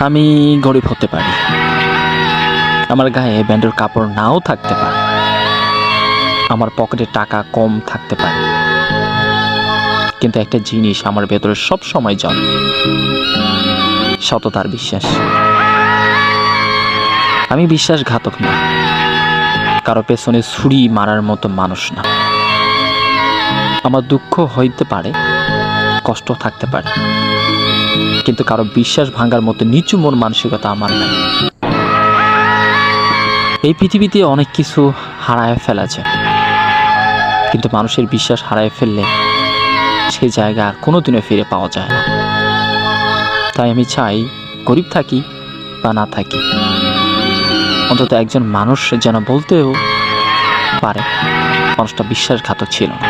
আমি গরিব হতে পারি, আমার গায়ে ব্যান্ডের কাপড় নাও থাকতে পারে, আমার পকেটে টাকা কম থাকতে পারে, কিন্তু একটা জিনিস আমার ভেতরে সব সময় জন্ম, সততার বিশ্বাস। আমি বিশ্বাসঘাতক না, কারো পেছনে ছুরি মারার মতো মানুষ না। আমার দুঃখ হইতে পারে, কষ্ট থাকতে পারে, কিন্তু কারো বিশ্বাস ভাঙার মতো নিচু মন মানসিকতা আমার নাই। এই পৃথিবীতে অনেক কিছু হারায় ফেলা যায়, কিন্তু মানুষের বিশ্বাস হারায় ফেললে সেই জায়গা আর কোনোদিনও ফিরে পাওয়া যায় না। তাই আমি চাই গরিব থাকি বা না থাকি, অন্তত একজন মানুষ যেন বলতেও পারে মানুষটা বিশ্বাসঘাতক ছিল না।